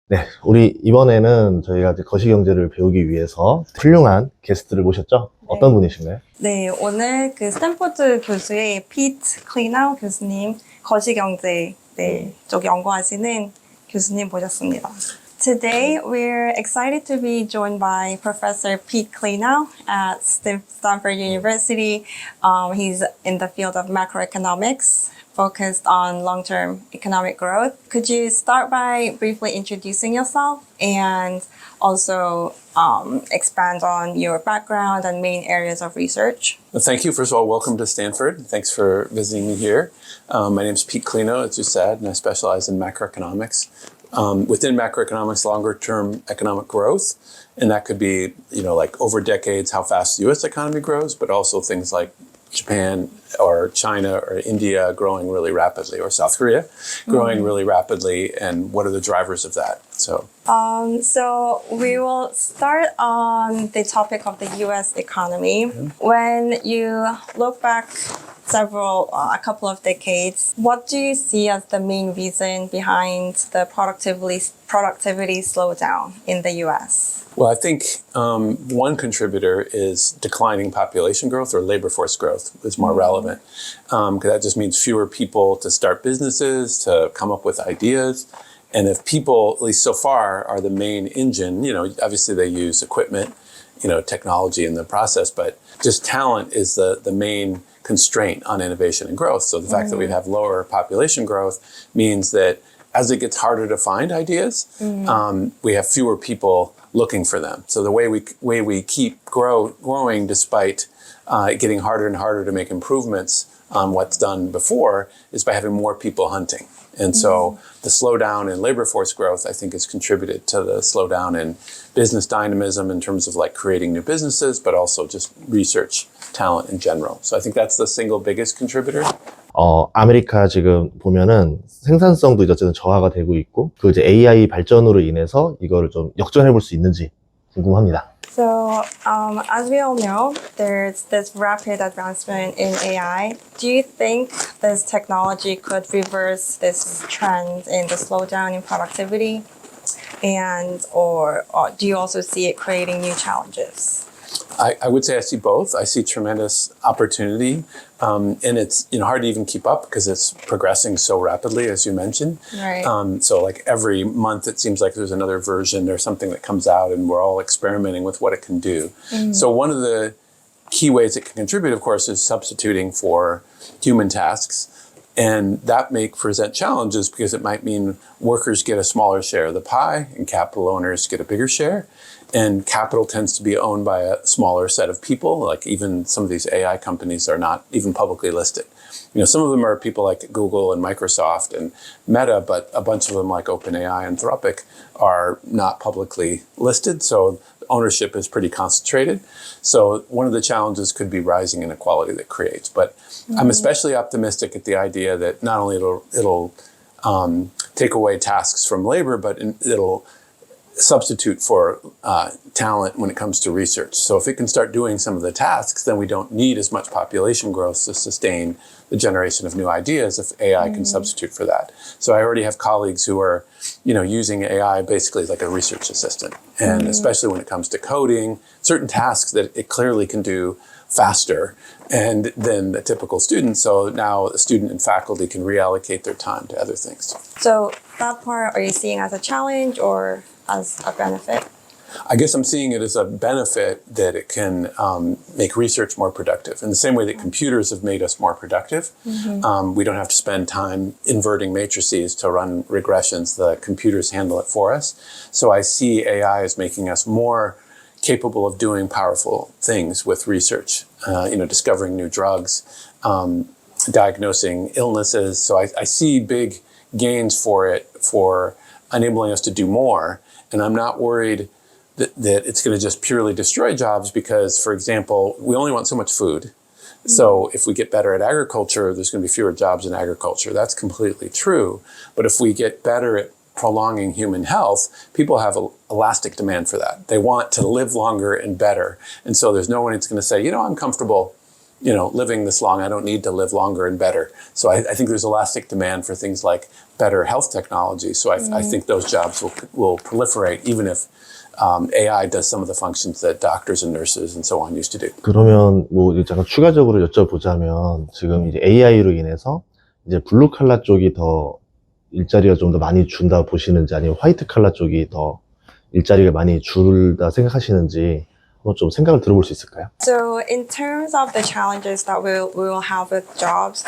네, 우리 이번에는 저희가 이제 거시경제를 배우기 위해서 훌륭한 게스트를 모셨죠? 어떤 분이신가요? 네, 오늘 그 스탠포드 교수의 피트 클리나우 교수님, 거시경제 쪽 연구하시는 교수님 모셨습니다. Today, we're excited to be joined by Professor Pete Klenow at Stanford University. He's in the field of macroeconomics, focused on long-term economic growth. Could you start by briefly introducing yourself and also expand on your background and main areas of research? Well, thank you. First of all, welcome to Stanford. Thanks for visiting me here. My name is Pete Klenow, as you said, and I specialize in macroeconomics. Within macroeconomics, longer-term economic growth, and that could be, like over decades, how fast the U.S. economy grows, but also things like Japan or China or India growing really rapidly, or South Korea growing really rapidly, and what are the drivers of that? So we will start on the topic of the U.S. economy. When you look back a couple of decades, what do you see as the main reason behind the productivity slowdown in the U.S.? Well, I think one contributor is declining population growth, or labor force growth is more relevant, because that just means fewer people to start businesses, to come up with ideas. And if people, at least so far, are the main engine, obviously they use equipment, technology in the process, but just talent is the main constraint on innovation and growth. So the fact that we have lower population growth means that as it gets harder to find ideas, we have fewer people looking for them. So the way we keep growing despite it getting harder and harder to make improvements on what's done before is by having more people hunting. And so the slowdown in labor force growth, I think, has contributed to the slowdown in business dynamism in terms of like creating new businesses, but also just research talent in general. So I think that's the single biggest contributor. 아메리카 지금 보면은 생산성도 이제 어쨌든 저하가 되고 있고, 그 이제 AI 발전으로 인해서 이거를 좀 역전해 볼 수 있는지 궁금합니다. So, as we all know, there's this rapid advancement in AI. Do you think this technology could reverse this trend in the slowdown in productivity? Or do you also see it creating new challenges? I would say I see both. I see tremendous opportunity, and it's hard to even keep up because it's progressing so rapidly, as you mentioned. Right. So like every month, it seems like there's another version or something that comes out, and we're all experimenting with what it can do. So one of the key ways it can contribute, of course, is substituting for human tasks. And that may present challenges because it might mean workers get a smaller share of the pie and capital owners get a bigger share. And capital tends to be owned by a smaller set of people. Like even some of these AI companies are not even publicly listed. Some of them are people like Google and Microsoft and Meta, but a bunch of them like OpenAI and Anthropic are not publicly listed. So ownership is pretty concentrated. So one of the challenges could be rising inequality that creates. But I'm especially optimistic at the idea that not only it'll take away tasks from labor, but it'll substitute for talent when it comes to research. So if it can start doing some of the tasks, then we don't need as much population growth to sustain the generation of new ideas if AI can substitute for that. So I already have colleagues who are, using AI basically like a research assistant. And especially when it comes to coding, certain tasks that it clearly can do faster than the typical student. So now the student and faculty can reallocate their time to other things. So that part, are you seeing as a challenge or as a benefit? I guess I'm seeing it as a benefit that it can make research more productive. In the same way that computers have made us more productive, we don't have to spend time inverting matrices to run regressions. The computers handle it for us. So I see AI as making us more capable of doing powerful things with research, discovering new drugs, diagnosing illnesses. So I see big gains for it, for enabling us to do more. And I'm not worried that it's going to just purely destroy jobs because, for example, we only want so much food. So if we get better at agriculture, there's going to be fewer jobs in agriculture. That's completely true. But if we get better at prolonging human health, people have an elastic demand for that. They want to live longer and better. And so there's no one that's going to say, I'm comfortable living this long. I don't need to live longer and better. So I think there's elastic demand for things like better health technology. So I think those jobs will proliferate even if AI does some of the functions that doctors and nurses and so on used to do. 그러면 뭐 이제 잠깐 추가적으로 여쭤보자면 지금 이제 AI로 인해서 이제 블루 칼라 쪽이 더 일자리가 좀 더 많이 준다 보시는지 아니면 화이트 칼라 쪽이 더 일자리가 많이 줄다 생각하시는지 한번 좀 생각을 들어볼 수 있을까요? So in terms of the challenges that we will have with jobs,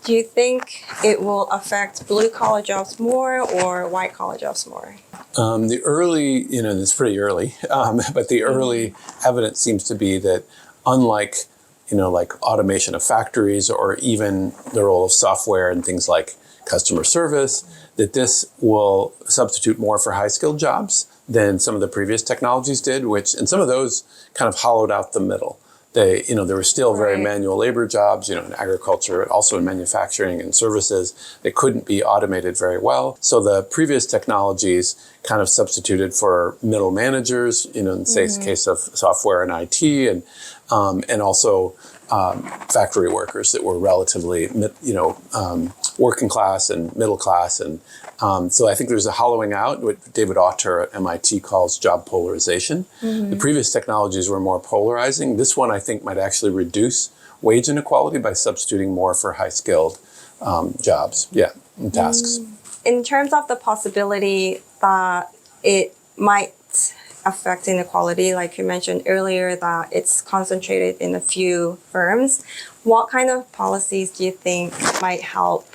do you think it will affect blue collar jobs more or white collar jobs more? The early, it's pretty early, but the early evidence seems to be that unlike, like automation of factories or even the role of software and things like customer service, that this will substitute more for high-skilled jobs than some of the previous technologies did, and some of those kind of hollowed out the middle. There were still very manual labor jobs, in agriculture, also in manufacturing and services that couldn't be automated very well. So the previous technologies kind of substituted for middle managers, in the case of software and IT, and also factory workers that were relatively, working class and middle class. And so I think there's a hollowing out, what David Autor at MIT calls job polarization. The previous technologies were more polarizing. This one, I think, might actually reduce wage inequality by substituting more for high-skilled jobs, and tasks. In terms of the possibility that it might affect inequality, like you mentioned earlier, that it's concentrated in a few firms, what kind of policies do you think might help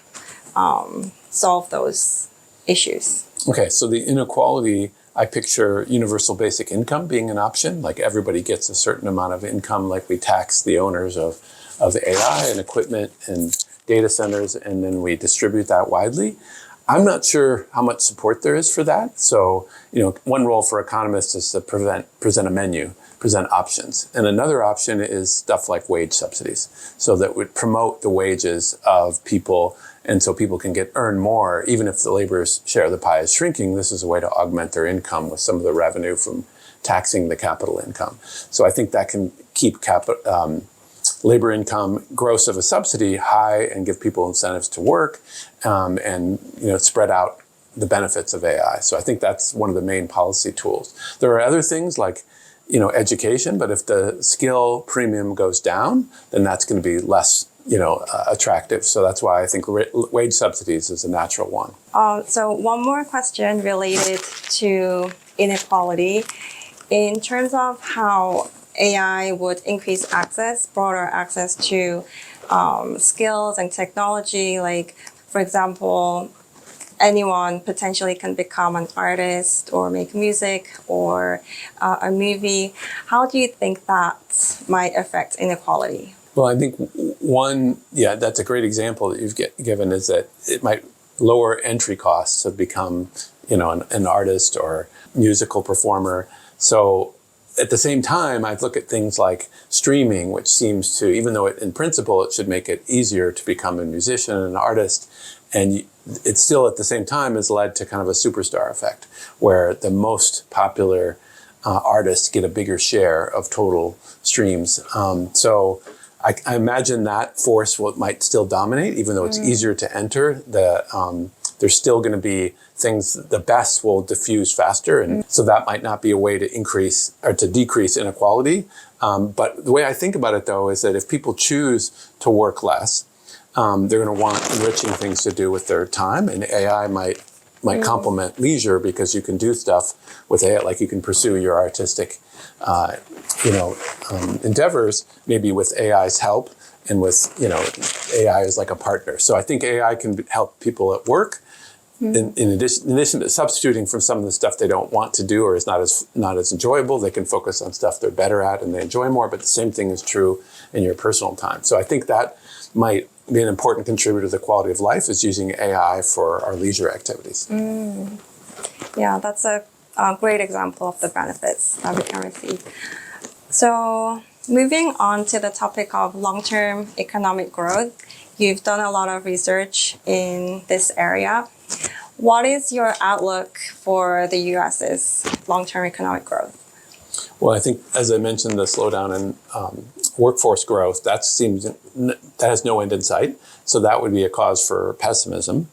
solve those issues? Okay, so the inequality, I picture universal basic income being an option, like everybody gets a certain amount of income, like we tax the owners of AI and equipment and data centers, and then we distribute that widely. I'm not sure how much support there is for that. So, one role for economists is to present a menu, present options. And another option is stuff like wage subsidies. So that would promote the wages of people, and so people can earn more, even if the labor's share of the pie is shrinking. This is a way to augment their income with some of the revenue from taxing the capital income. So I think that can keep labor income gross of a subsidy high and give people incentives to work, and spread out the benefits of AI. So I think that's one of the main policy tools. There are other things like education, but if the skill premium goes down, then that's going to be less attractive. So that's why I think wage subsidies is a natural one. So one more question related to inequality. In terms of how AI would increase access, broader access to skills and technology, like, for example, anyone potentially can become an artist or make music or a movie. How do you think that might affect inequality? Well, I think that's a great example that you've given, is that it might lower entry costs to become, an artist or musical performer. So at the same time, I'd look at things like streaming, which seems to, even though in principle it should make it easier to become a musician and an artist, and it still at the same time has led to kind of a superstar effect, where the most popular artists get a bigger share of total streams. So I imagine that force might still dominate, even though it's easier to enter. There's still going to be things, the best will diffuse faster. And so that might not be a way to increase or to decrease inequality. But the way I think about it, though, is that if people choose to work less, they're going to want enriching things to do with their time. And AI might complement leisure, because you can do stuff with AI, like you can pursue your artistic, endeavors, maybe with AI's help, and with, AI is like a partner. So I think AI can help people at work. In addition to substituting from some of the stuff they don't want to do or is not as enjoyable, they can focus on stuff they're better at and they enjoy more. But the same thing is true in your personal time. So I think that might be an important contributor to the quality of life, is using AI for our leisure activities. Yeah, that's a great example of the benefits that we can receive. So moving on to the topic of long-term economic growth, you've done a lot of research in this area. What is your outlook for the US's long-term economic growth? Well, I think, as I mentioned, the slowdown in workforce growth, that has no end in sight. So that would be a cause for pessimism.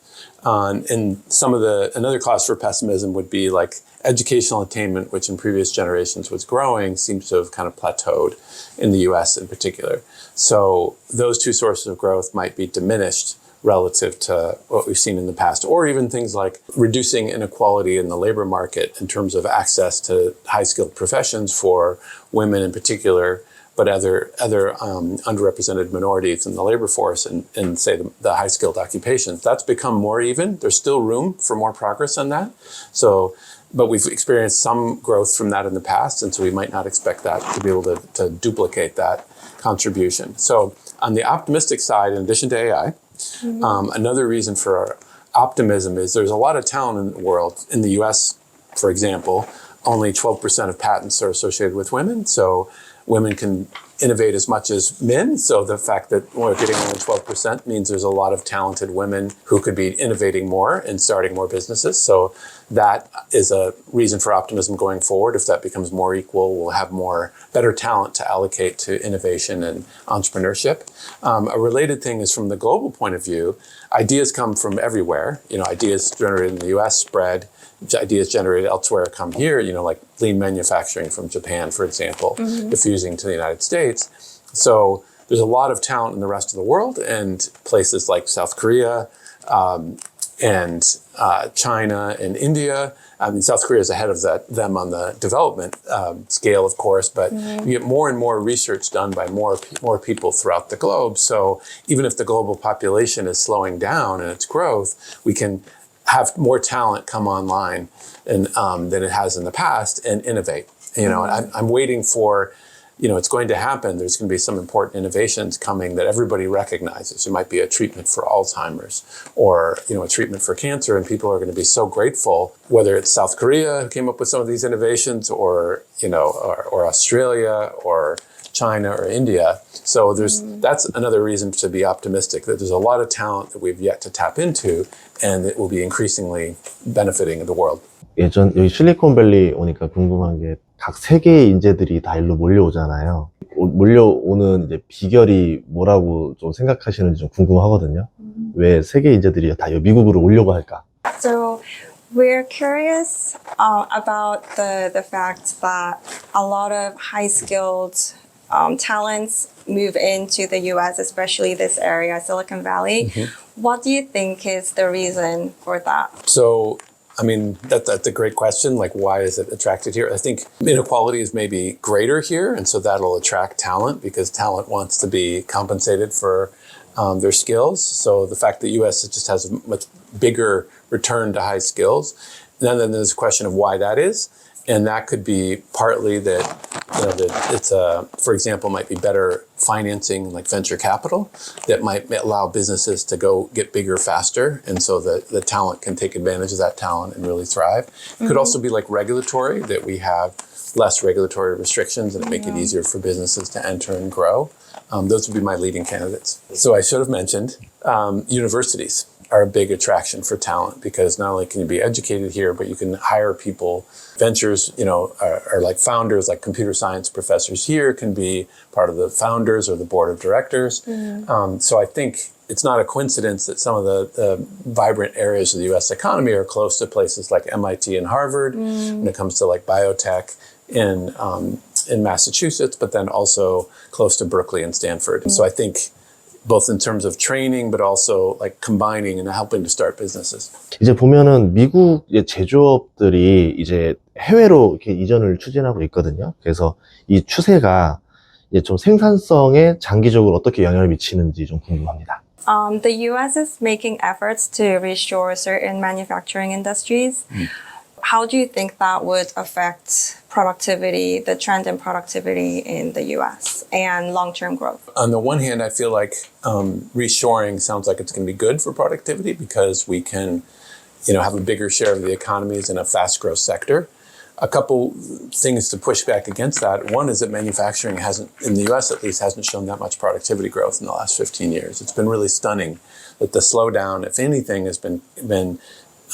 And another cause for pessimism would be like educational attainment, which in previous generations was growing, seems to have kind of plateaued in the US in particular. So those two sources of growth might be diminished relative to what we've seen in the past, or even things like reducing inequality in the labor market in terms of access to high-skilled professions for women in particular, but other underrepresented minorities in the labor force and say the high-skilled occupations. That's become more even. There's still room for more progress on that. But we've experienced some growth from that in the past, and so we might not expect that to be able to duplicate that contribution. So on the optimistic side, in addition to AI, another reason for optimism is there's a lot of talent in the world. In the US, for example, only 12% of patents are associated with women. So women can innovate as much as men. So the fact that we're getting only 12% means there's a lot of talented women who could be innovating more and starting more businesses. So that is a reason for optimism going forward. If that becomes more equal, we'll have better talent to allocate to innovation and entrepreneurship. A related thing is from the global point of view, ideas come from everywhere. Ideas generated in the US spread, ideas generated elsewhere come here, like lean manufacturing from Japan, for example, diffusing to the United States. So there's a lot of talent in the rest of the world, and places like South Korea and China and India. I mean, South Korea is ahead of them on the development scale, of course, but you get more and more research done by more people throughout the globe. So even if the global population is slowing down in its growth, we can have more talent come online than it has in the past and innovate. I'm waiting for, it's going to happen. There's going to be some important innovations coming that everybody recognizes. It might be a treatment for Alzheimer's or, a treatment for cancer, and people are going to be so grateful, whether it's South Korea who came up with some of these innovations or Australia or China or India. So that's another reason to be optimistic, that there's a lot of talent that we've yet to tap into, and it will be increasingly benefiting the world. 예전 여기 실리콘밸리 오니까 궁금한 게 각 세계의 인재들이 다 일로 몰려오잖아요. 몰려오는 이제 비결이 뭐라고 좀 생각하시는지 좀 궁금하거든요. 왜 세계 인재들이 다 미국으로 오려고 할까? So we're curious about the fact that a lot of high-skilled talents move into the US, especially this area, Silicon Valley. What do you think is the reason for that? So, I mean, that's a great question. Like, why is it attracted here? I think inequality is maybe greater here, and so that'll attract talent because talent wants to be compensated for their skills. So the fact that the US just has a much bigger return to high skills. And then there's a question of why that is. And that could be partly that, that it's for example, might be better financing like venture capital that might allow businesses to go get bigger faster. And so the talent can take advantage of that talent and really thrive. It could also be like regulatory, that we have less regulatory restrictions and make it easier for businesses to enter and grow. Those would be my leading candidates. So I should have mentioned universities are a big attraction for talent because not only can you be educated here, but you can hire people. Ventures, are like founders, like computer science professors here can be part of the founders or the board of directors. So I think it's not a coincidence that some of the vibrant areas of the US economy are close to places like MIT and Harvard when it comes to like biotech in Massachusetts, but then also close to Berkeley and Stanford. So I think both in terms of training, but also like combining and helping to start businesses. 이제 보면은 미국의 제조업들이 이제 해외로 이렇게 이전을 추진하고 있거든요. 그래서 이 추세가 이제 좀 생산성에 장기적으로 어떻게 영향을 미치는지 좀 궁금합니다. The US is making efforts to reshore certain manufacturing industries. How do you think that would affect productivity, the trend in productivity in the US and long-term growth? On the one hand, I feel like reshoring sounds like it's going to be good for productivity because we can, have a bigger share of the economies in a fast growth sector. A couple things to push back against that. One is that manufacturing hasn't, in the US at least, hasn't shown that much productivity growth in the last 15 years. It's been really stunning that the slowdown, if anything, has been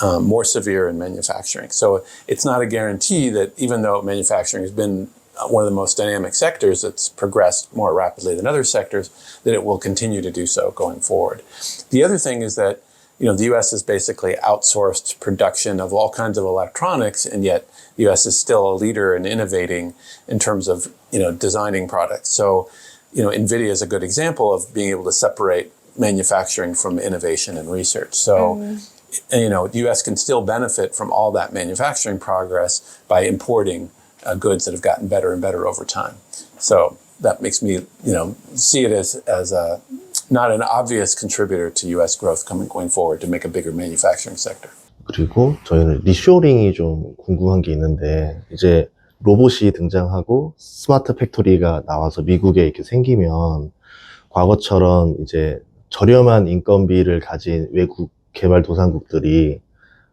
more severe in manufacturing. So it's not a guarantee that even though manufacturing has been one of the most dynamic sectors that's progressed more rapidly than other sectors, that it will continue to do so going forward. The other thing is that, the US has basically outsourced production of all kinds of electronics, and yet the US is still a leader in innovating in terms of, designing products. So, NVIDIA is a good example of being able to separate manufacturing from innovation and research. So, the US can still benefit from all that manufacturing progress by importing goods that have gotten better and better over time. So that makes me, see it as a not an obvious contributor to US growth going forward to make a bigger manufacturing sector. 그리고 저희는 리쇼링이 좀 궁금한 게 있는데, 이제 로봇이 등장하고 스마트 팩토리가 나와서 미국에 이렇게 생기면 과거처럼 이제 저렴한 인건비를 가진 외국 개발도상국들이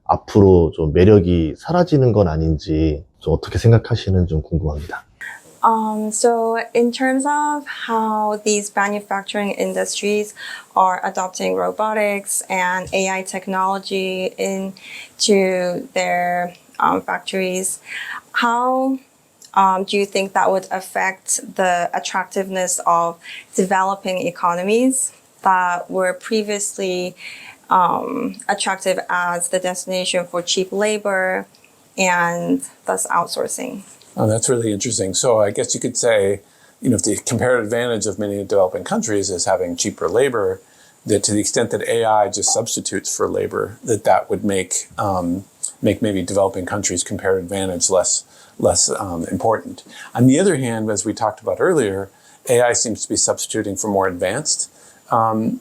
앞으로 좀 매력이 사라지는 건 아닌지 좀 어떻게 생각하시는지 좀 궁금합니다. So in terms of how these manufacturing industries are adopting robotics and AI technology into their factories, how do you think that would affect the attractiveness of developing economies that were previously attractive as the destination for cheap labor and thus outsourcing? Oh, that's really interesting. So I guess you could say, if the comparative advantage of many developing countries is having cheaper labor, that to the extent that AI just substitutes for labor, that would make maybe developing countries' comparative advantage less important. On the other hand, as we talked about earlier, AI seems to be substituting for more advanced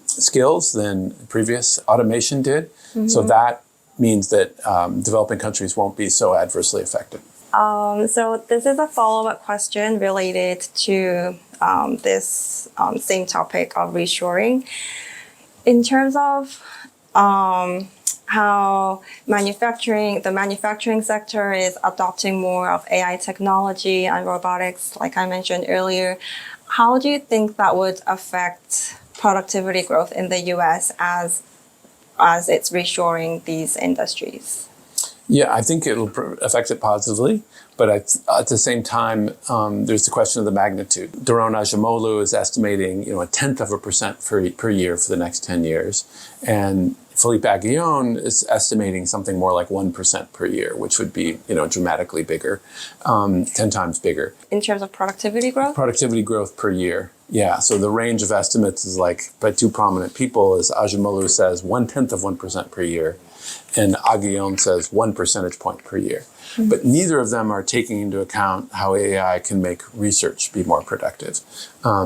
skills than previous automation did. Mm-hmm. So that means that developing countries won't be so adversely affected. So this is a follow-up question related to this same topic of reshoring. In terms of how the manufacturing sector is adopting more of AI technology and robotics, like I mentioned earlier, how do you think that would affect productivity growth in the US as it's reshoring these industries? Yeah, I think it'll affect it positively, but at the same time, there's the question of the magnitude. Doron Ajamolu is estimating, 0.1% per year for the next 10 years, and Philippe Aghion is estimating something more like 1% per year, which would be, dramatically bigger, 10 times bigger. In terms of productivity growth? Productivity growth per year. Yeah, so the range of estimates is by two prominent people, as Ajamolu says, 0.1% per year, and Aghion says 1 percentage point per year. Mm-hmm. But neither of them are taking into account how AI can make research be more productive.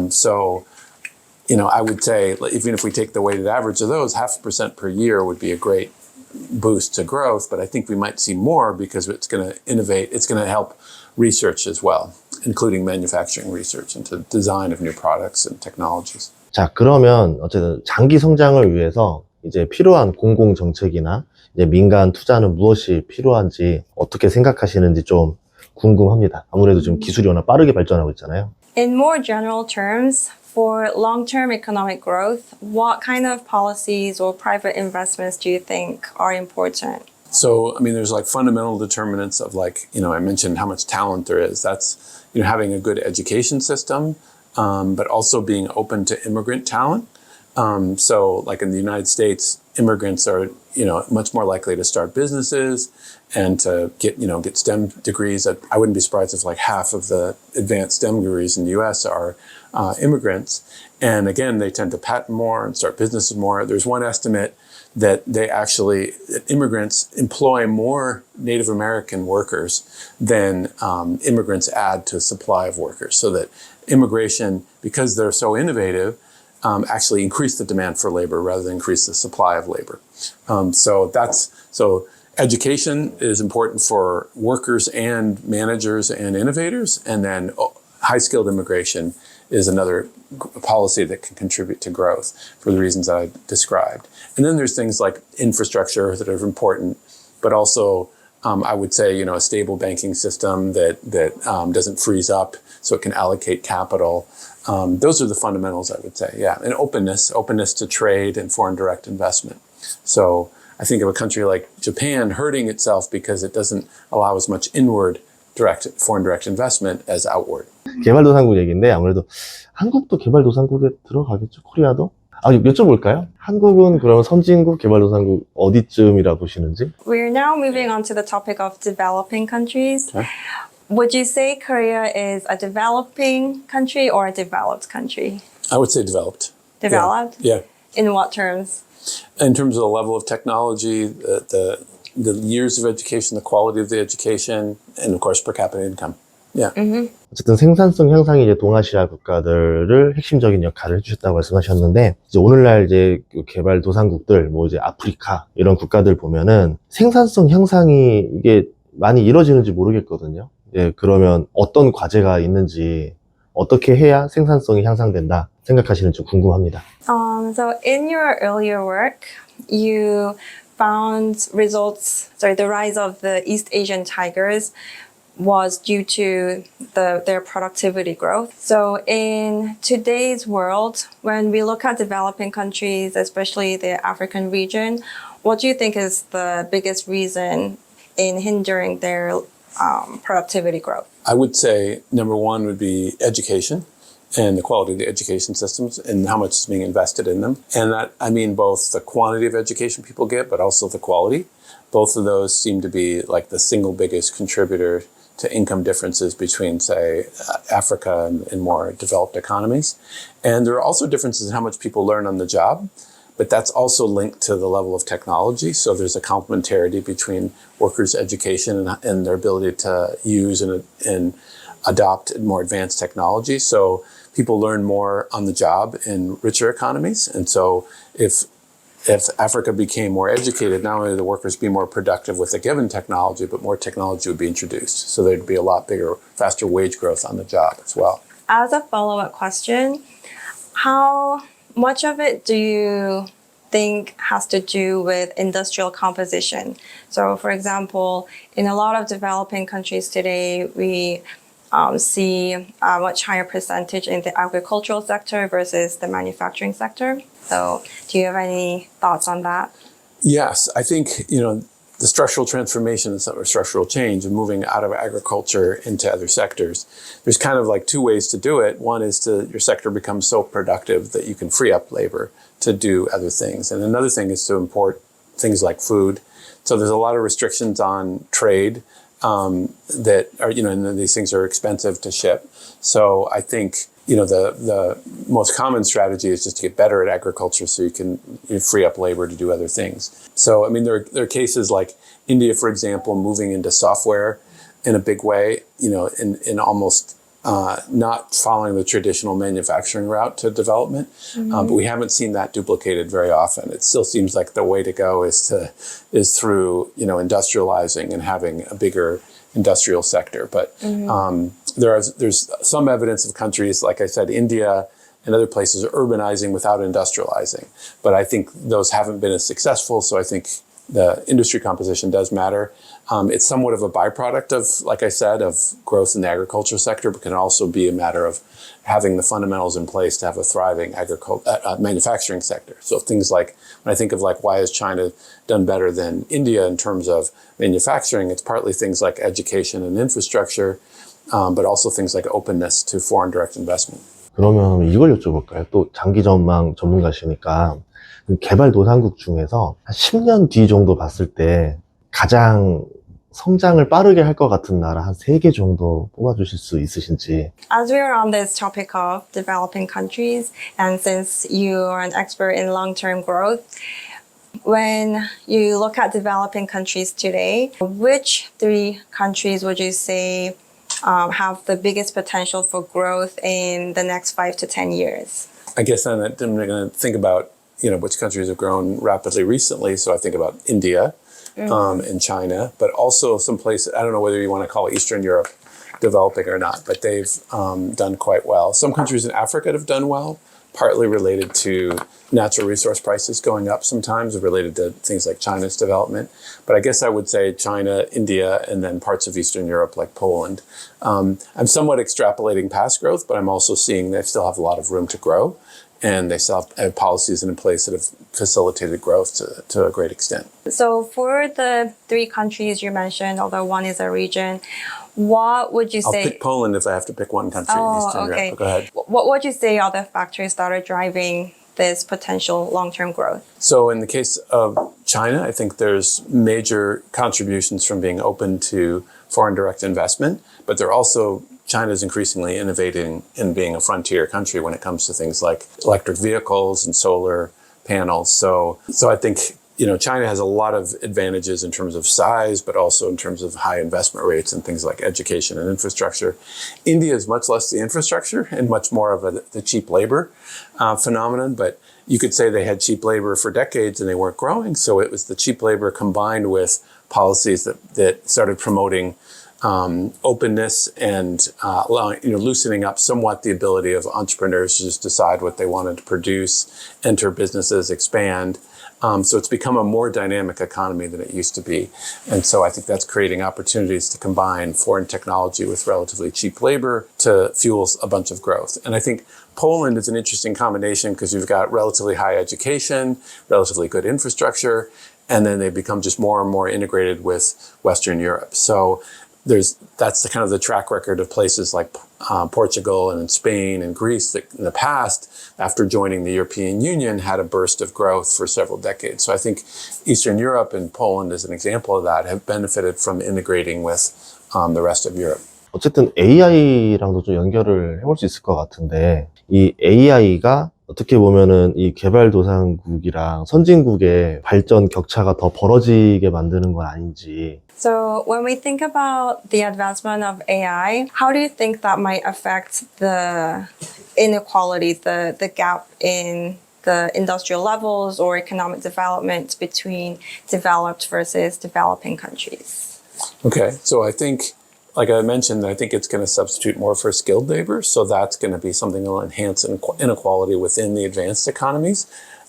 So, I would say, even if we take the weighted average of those, 0.5% per year would be a great boost to growth, but I think we might see more because it's going to innovate, it's going to help research as well, including manufacturing research into design of new products and technologies. 자, 그러면 어쨌든 장기 성장을 위해서 이제 필요한 공공 정책이나 이제 민간 투자는 무엇이 필요한지 어떻게 생각하시는지 좀 궁금합니다. 아무래도 지금 기술이 워낙 빠르게 발전하고 있잖아요. In more general terms, for long-term economic growth, what kind of policies or private investments do you think are important? So, there's fundamental determinants of I mentioned how much talent there is. That's, having a good education system, but also being open to immigrant talent. So in the United States, immigrants are, much more likely to start businesses and to get STEM degrees. I wouldn't be surprised if half of the advanced STEM degrees in the US are immigrants. And again, they tend to patent more and start businesses more. There's one estimate that immigrants employ more Native American workers than immigrants add to supply of workers. So that immigration, because they're so innovative, actually increase the demand for labor rather than increase the supply of labor. So education is important for workers and managers and innovators, and then high-skilled immigration is another policy that can contribute to growth for the reasons that I described. And then there's things like infrastructure that are important, but also I would say, a stable banking system that doesn't freeze up so it can allocate capital. Those are the fundamentals, I would say, yeah. And openness to trade and foreign direct investment. So I think of a country like Japan hurting itself because it doesn't allow as much inward foreign direct investment as outward. 개발도상국 얘기인데 아무래도 한국도 개발도상국에 들어가겠죠? 코리아도? 여쭤볼까요? 한국은 그러면 선진국, 개발도상국 어디쯤이라 보시는지? We're now moving on to the topic of developing countries. Okay. Would you say Korea is a developing country or a developed country? I would say developed. Developed? Yeah. In what terms? In terms of the level of technology, the years of education, the quality of the education, and of course per capita income. Yeah. 어쨌든 생산성 향상이 이제 동아시아 국가들을 핵심적인 역할을 해주셨다고 말씀하셨는데, 이제 오늘날 이제 개발도상국들, 뭐 이제 아프리카 이런 국가들 보면은 생산성 향상이 이게 많이 이루어지는지 모르겠거든요. 예, 그러면 어떤 과제가 있는지, 어떻게 해야 생산성이 향상된다 생각하시는지 궁금합니다. So in your earlier work, you found the rise of the East Asian tigers was due to their productivity growth. So in today's world, when we look at developing countries, especially the African region, what do you think is the biggest reason in hindering their productivity growth? I would say number one would be education and the quality of the education systems and how much is being invested in them. And that, I mean both the quantity of education people get, but also the quality. Both of those seem to be like the single biggest contributor to income differences between, say, Africa and more developed economies. And there are also differences in how much people learn on the job, but that's also linked to the level of technology. So there's a complementarity between workers' education and their ability to use and adopt more advanced technology. So people learn more on the job in richer economies. And so if Africa became more educated, not only would the workers be more productive with a given technology, but more technology would be introduced. So there'd be a lot bigger, faster wage growth on the job as well. As a follow-up question, how much of it do you think has to do with industrial composition? So for example, in a lot of developing countries today, we see a much higher percentage in the agricultural sector versus the manufacturing sector. So do you have any thoughts on that? Yes, I think, the structural transformation and structural change and moving out of agriculture into other sectors, there's kind of like two ways to do it. One is your sector becomes so productive that you can free up labor to do other things. And another thing is to import things like food. So there's a lot of restrictions on trade that are, and these things are expensive to ship. So I think, the most common strategy is just to get better at agriculture so you can free up labor to do other things. So, I mean, there are cases like India, for example, moving into software in a big way, in almost not following the traditional manufacturing route to development. But we haven't seen that duplicated very often. It still seems like the way to go is through, industrializing and having a bigger industrial sector. But there's some evidence of countries, like I said, India and other places are urbanizing without industrializing. But I think those haven't been as successful. So I think the industry composition does matter. It's somewhat of a byproduct of, like I said, of growth in the agriculture sector, but can also be a matter of having the fundamentals in place to have a thriving manufacturing sector. So things like, when I think of like, why has China done better than India in terms of manufacturing, it's partly things like education and infrastructure, but also things like openness to foreign direct investment. 그러면 이걸 여쭤볼까요? 또 장기 전망 전문가시니까 개발도상국 중에서 한 10년 뒤 정도 봤을 때 가장 성장을 빠르게 할 것 같은 나라 한 3개 정도 뽑아주실 수 있으신지. As we are on this topic of developing countries, and since you are an expert in long-term growth, when you look at developing countries today, which 3 countries would you say have the biggest potential for growth in the next 5 to 10 years? I guess I'm going to think about which countries have grown rapidly recently. So I think about India and China, but also some places, I don't know whether you want to call Eastern Europe developing or not, but they've done quite well. Some countries in Africa have done well, partly related to natural resource prices going up sometimes, related to things like China's development. But I guess I would say China, India, and then parts of Eastern Europe like Poland. I'm somewhat extrapolating past growth, but I'm also seeing they still have a lot of room to grow. and they still have policies in place that have facilitated growth to a great extent. So for the three countries you mentioned, although one is a region, what would you say? I'll pick Poland if I have to pick one country in Eastern okay. Europe. Go ahead. What would you say are the factors that are driving this potential long-term growth? So in the case of China, I think there's major contributions from being open to foreign direct investment, but they're also China's increasingly innovating in being a frontier country when it comes to things like electric vehicles and solar panels. So I think, China has a lot of advantages in terms of size, but also in terms of high investment rates and things like education and infrastructure. India is much less the infrastructure and much more of the cheap labor phenomenon, but you could say they had cheap labor for decades and they weren't growing. So it was the cheap labor combined with policies that started promoting openness and allowing, loosening up somewhat the ability of entrepreneurs to just decide what they wanted to produce, enter businesses, expand. So it's become a more dynamic economy than it used to be. And so I think that's creating opportunities to combine foreign technology with relatively cheap labor to fuel a bunch of growth. And I think Poland is an interesting combination because you've got relatively high education, relatively good infrastructure, and then they become just more and more integrated with Western Europe. So that's the kind of the track record of places like Portugal and Spain and Greece that in the past, after joining the European Union, had a burst of growth for several decades. So I think Eastern Europe and Poland, as an example of that, have benefited from integrating with the rest of Europe. 어쨌든 AI랑도 좀 연결을 해볼 수 있을 것 같은데, 이 AI가 어떻게 보면은 이 개발도상국이랑 선진국의 발전 격차가 더 벌어지게 만드는 건 아닌지. So when we think about the advancement of AI, how do you think that might affect the inequality, the gap in the industrial levels or economic development between developed versus developing countries? Okay, so I think, like I mentioned, I think it's going to substitute more for skilled labor. So that's going to be something that will enhance inequality within the advanced economies.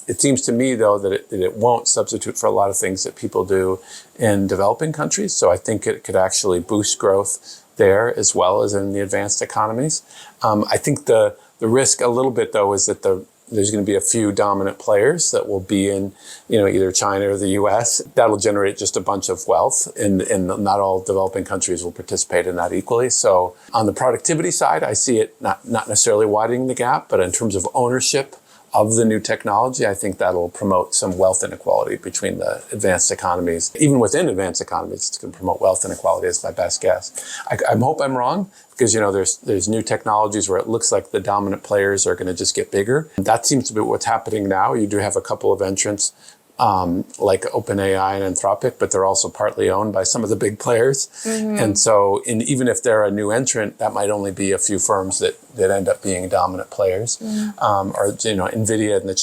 It seems to me, though, that it won't substitute for a lot of things that people do in developing countries. So I think it could actually boost growth there as well as in the advanced economies. I think the risk a little bit, though, is that there's going to be a few dominant players that will be in, either China or the U.S. That'll generate just a bunch of wealth, and not all developing countries will participate in that equally. So on the productivity side, I see it not necessarily widening the gap, but in terms of ownership of the new technology, I think that'll promote some wealth inequality between the advanced economies. Even within advanced economies, it's going to promote wealth inequality is my best guess. I hope I'm wrong, because there's new technologies where it looks like the dominant players are going to just get bigger. That seems to be what's happening now. You do have a couple of entrants like OpenAI and Anthropic, but they're also partly owned by some of the big players. Mm-hmm. And so even if they're a new entrant, that might only be a few firms that end up being dominant players. Mm-hmm. Or NVIDIA in the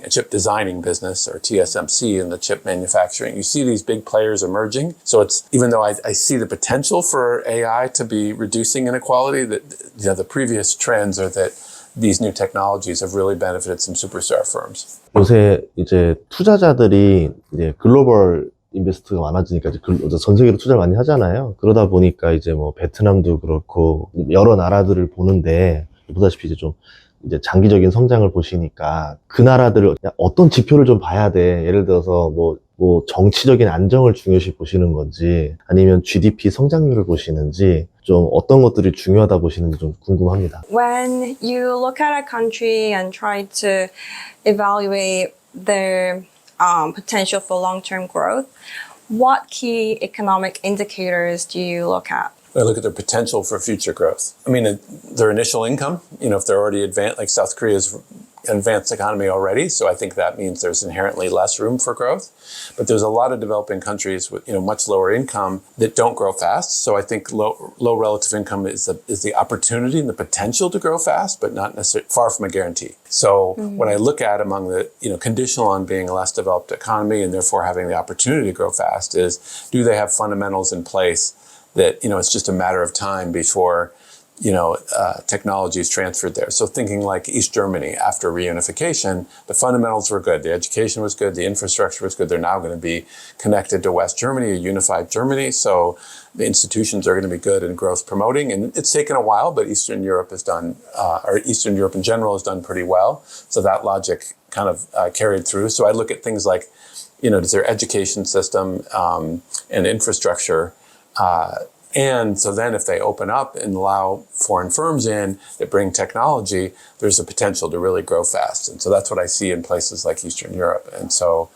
chip designing business, or TSMC in the chip manufacturing. You see these big players emerging. So it's, even though I see the potential for AI to be reducing inequality, the previous trends are that these new technologies have really benefited some superstar firms. 요새 이제 투자자들이 이제 글로벌 인베스트가 많아지니까 이제 전 세계로 투자를 많이 하잖아요. 그러다 보니까 이제 뭐 베트남도 그렇고 여러 나라들을 보는데, 보다시피 이제 이제 장기적인 성장을 보시니까 그 나라들을 어떤 지표를 좀 봐야 돼. 예를 들어서 뭐 정치적인 안정을 중요시 보시는 건지, 아니면 GDP 성장률을 보시는지, 좀 어떤 것들이 중요하다 보시는지 좀 궁금합니다. When you look at a country and try to evaluate their potential for long-term growth, what key economic indicators do you look at? I look at their potential for future growth. I mean, their initial income, if they're already advanced, like South Korea's an advanced economy already, so I think that means there's inherently less room for growth. But there's a lot of developing countries with much lower income that don't grow fast. So I think low relative income is the opportunity and the potential to grow fast, but not necessarily, far from a guarantee. So when I look at among the conditional on being a less developed economy and therefore having the opportunity to grow fast, is do they have fundamentals in place that it's just a matter of time before technologies transferred there. So thinking like East Germany after reunification, the fundamentals were good. The education was good. The infrastructure was good. They're now going to be connected to West Germany, a unified Germany. So the institutions are going to be good and growth promoting. And it's taken a while, but Eastern Europe has done, or Eastern Europe in general has done pretty well. So that logic kind of carried through. So I look at things like, does their education system and infrastructure and so then if they open up and allow foreign firms in that bring technology, there's a potential to really grow fast. And so that's what I see in places like Eastern Europe. And so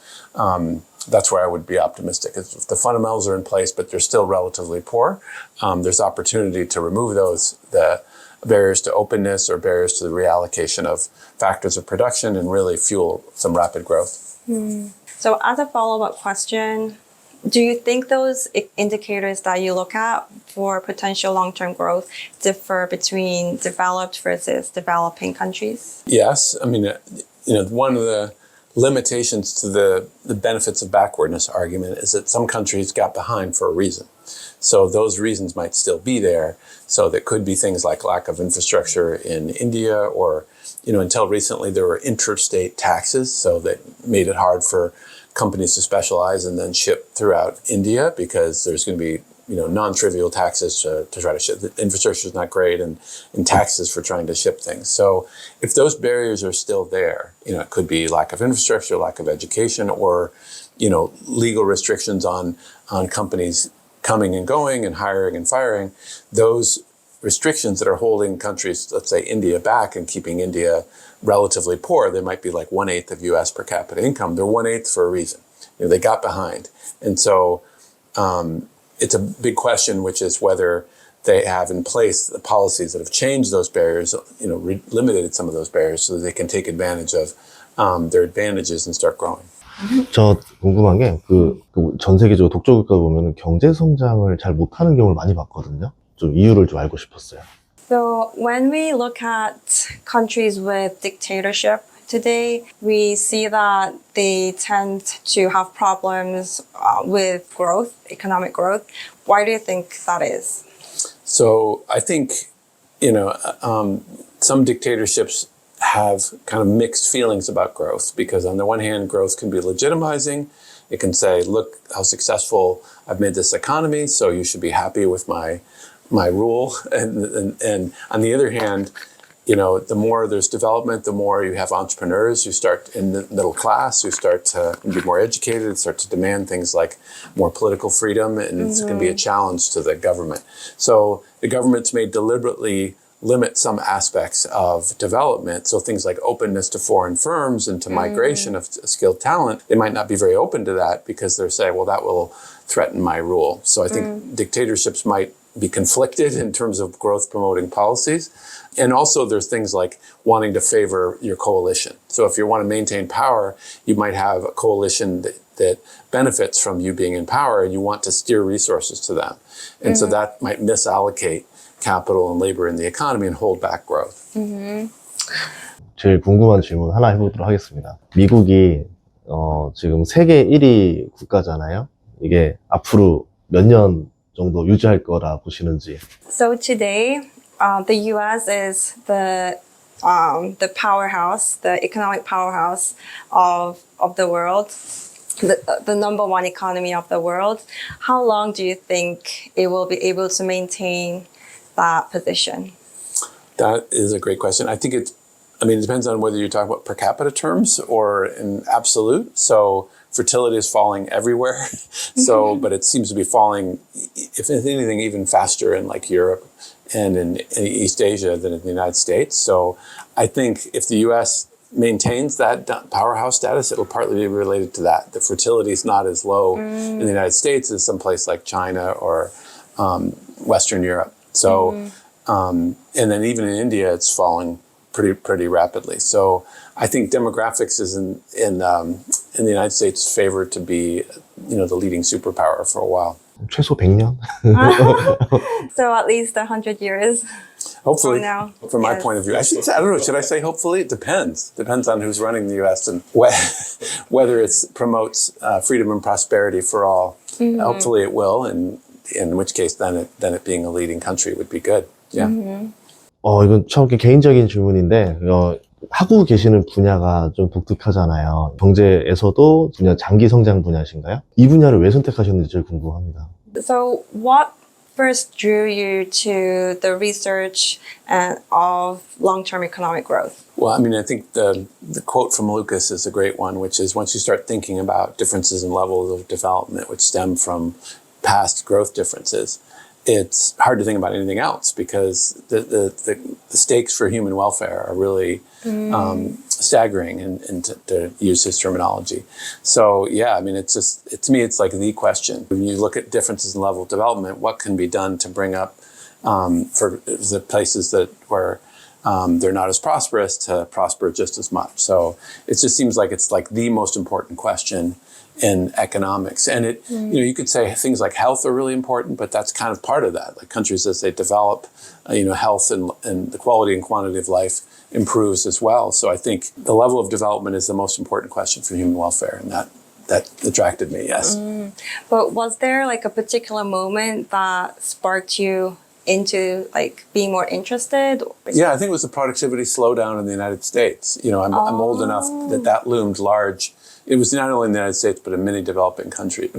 that's where I would be optimistic. If the fundamentals are in place, but they're still relatively poor, there's opportunity to remove the barriers to openness or barriers to the reallocation of factors of production and really fuel some rapid growth. So as a follow-up question, do you think those indicators that you look at for potential long-term growth differ between developed versus developing countries? Yes. I mean, one of the limitations to the benefits of backwardness argument is that some countries got behind for a reason. So those reasons might still be there. So that could be things like lack of infrastructure in India or, until recently there were interstate taxes. So that made it hard for companies to specialize and then ship throughout India because there's going to be, non-trivial taxes to try to ship. The infrastructure is not great and taxes for trying to ship things. So if those barriers are still there, it could be lack of infrastructure, lack of education, or, legal restrictions on companies coming and going and hiring and firing. Those restrictions that are holding countries, let's say India, back and keeping India relatively poor, they might be like 1/8 of US per capita income. They're 1/8 for a reason. They got behind. And so it's a big question, which is whether they have in place the policies that have changed those barriers, limited some of those barriers so that they can take advantage of their advantages and start growing. 저 궁금한 게 전 세계적으로 독재 국가 보면은 경제 성장을 잘 못하는 경우를 많이 봤거든요. 좀 이유를 좀 알고 싶었어요. So when we look at countries with dictatorship today, we see that they tend to have problems with growth, economic growth. Why do you think that is? So I think, some dictatorships have kind of mixed feelings about growth because on the one hand, growth can be legitimizing. It can say, look how successful I've made this economy, so you should be happy with my rule. And on the other hand, the more there's development, the more you have entrepreneurs who start in the middle class, who start to be more educated, start to demand things like more political freedom, and it's going to be a challenge to the government. So the governments may deliberately limit some aspects of development. So things like openness to foreign firms and to migration of skilled talent, they might not be very open to that because they're saying, well, that will threaten my rule. So I think dictatorships might be conflicted in terms of growth promoting policies. And also there's things like wanting to favor your coalition. So if you want to maintain power, you might have a coalition that benefits from you being in power and you want to steer resources to them. And so that might misallocate capital and labor in the economy and hold back growth. 제일 궁금한 질문 하나 해보도록 하겠습니다. 미국이 지금 세계 1위 국가잖아요. 이게 앞으로 몇 년 정도 유지할 거라 보시는지. So today, the U.S. is the powerhouse, the economic powerhouse of the world, the number one economy of the world. How long do you think it will be able to maintain that position? That is a great question. I think it depends on whether you're talking about per capita terms or in absolute. So fertility is falling everywhere. But it seems to be falling, if anything, even faster in like Europe and in East Asia than in the United States. So I think if the U.S. maintains that powerhouse status, it'll partly be related to that. The fertility is not as low in the United States as someplace like China or Western Europe. So, and then even in India, it's falling pretty rapidly. So I think demographics is in the United States favored to be, the leading superpower for a while. 최소 100년? So at least 100 years. Hopefully, now, from my point of view. I don't know, should I say hopefully? It depends. Depends on who's running the U.S. and whether it promotes freedom and prosperity for all. Hopefully it will, and in which case then it being a leading country would be good. Yeah. 이건 참 개인적인 질문인데, 하고 계시는 분야가 좀 독특하잖아요. 경제에서도 그냥 장기 성장 분야신가요? 이 분야를 왜 선택하셨는지 제일 궁금합니다. So what first drew you to the research of long-term economic growth? Well, I mean, I think the quote from Lucas is a great one, which is once you start thinking about differences in levels of development which stem from past growth differences, it's hard to think about anything else because the stakes for human welfare are really staggering, and to use his terminology. So yeah, I mean, to me, it's like the question. When you look at differences in level of development, what can be done to bring up for the places where they're not as prosperous to prosper just as much. So it just seems like it's like the most important question in economics. And you could say things like health are really important, but that's kind of part of that. Like countries, as they develop, health and the quality and quantity of life improves as well. So I think the level of development is the most important question for human welfare, and that attracted me, yes. But was there like a particular moment that sparked you into like being more interested? Yeah, I think it was the productivity slowdown in the United States. I'm old enough that loomed large. It was not only in the United States, but in many developed countries.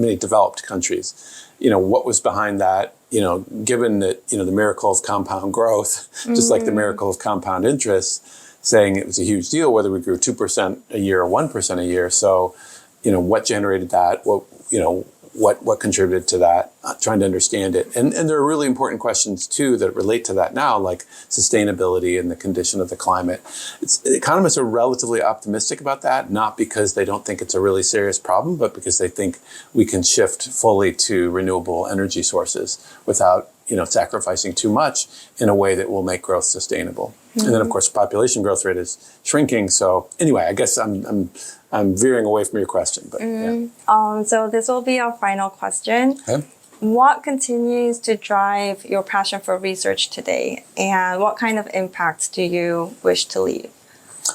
What was behind that? Given that, the miracle of compound growth, just like the miracle of compound interest, saying it was a huge deal whether we grew 2% a year or 1% a year. So, what generated that? What contributed to that, trying to understand it. And there are really important questions, too, that relate to that now, like sustainability and the condition of the climate. Economists are relatively optimistic about that, not because they don't think it's a really serious problem, but because they think we can shift fully to renewable energy sources without sacrificing too much in a way that will make growth sustainable. And then, of course, population growth rate is shrinking. So anyway, I guess I'm veering away from your question, but yeah. So this will be our final question. Okay. What continues to drive your passion for research today, and what kind of impact do you wish to leave?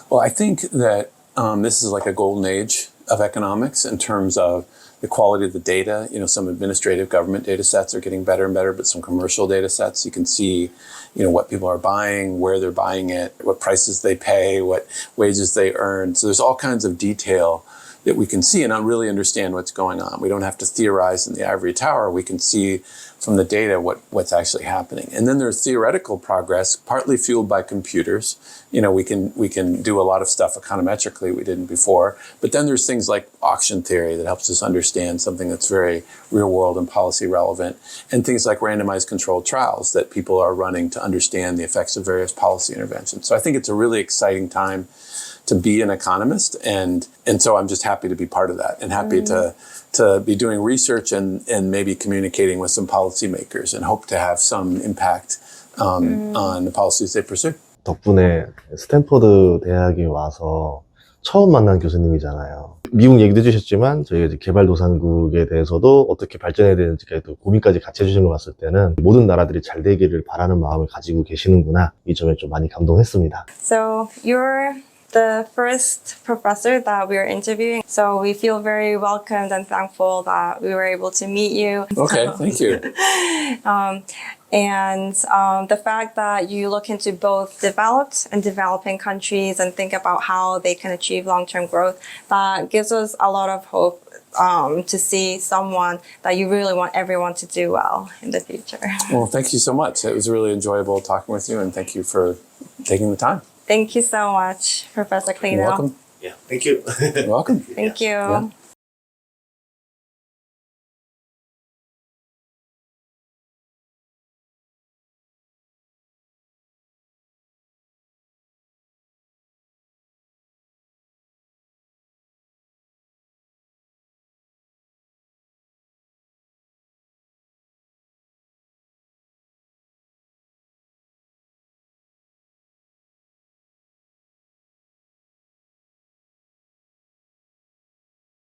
Well, I think that this is like a golden age of economics in terms of the quality of the data. Some administrative government data sets are getting better and better, but some commercial data sets, you can see, what people are buying, where they're buying it, what prices they pay, what wages they earn. So there's all kinds of detail that we can see and really understand what's going on. We don't have to theorize in the ivory tower. We can see from the data what's actually happening. And then there's theoretical progress, partly fueled by computers. We can do a lot of stuff econometrically we didn't before. But then there's things like auction theory that helps us understand something that's very real world and policy relevant, and things like randomized controlled trials that people are running to understand the effects of various policy interventions. So I think it's a really exciting time to be an economist, and so I'm just happy to be part of that, and happy to be doing research and maybe communicating with some policymakers, and hope to have some impact on the policies they pursue. 덕분에 스탠포드 대학에 와서 처음 만난 교수님이잖아요. 미국 얘기도 해주셨지만 저희가 이제 개발도상국에 대해서도 어떻게 발전해야 되는지까지 고민까지 같이 해주신 거 봤을 때는 모든 나라들이 잘 되기를 바라는 마음을 가지고 계시는구나, 이 점에 좀 많이 감동했습니다. So you're the first professor that we are interviewing, so we feel very welcomed and thankful that we were able to meet you. Okay, thank you. And the fact that you look into both developed and developing countries and think about how they can achieve long-term growth, that gives us a lot of hope to see someone that you really want everyone to do well in the future. Well, thank you so much. It was really enjoyable talking with you, and thank you for taking the time. Thank you so much, Professor Klenow. You're welcome. Yeah, thank you. You're welcome. Thank you. Yeah.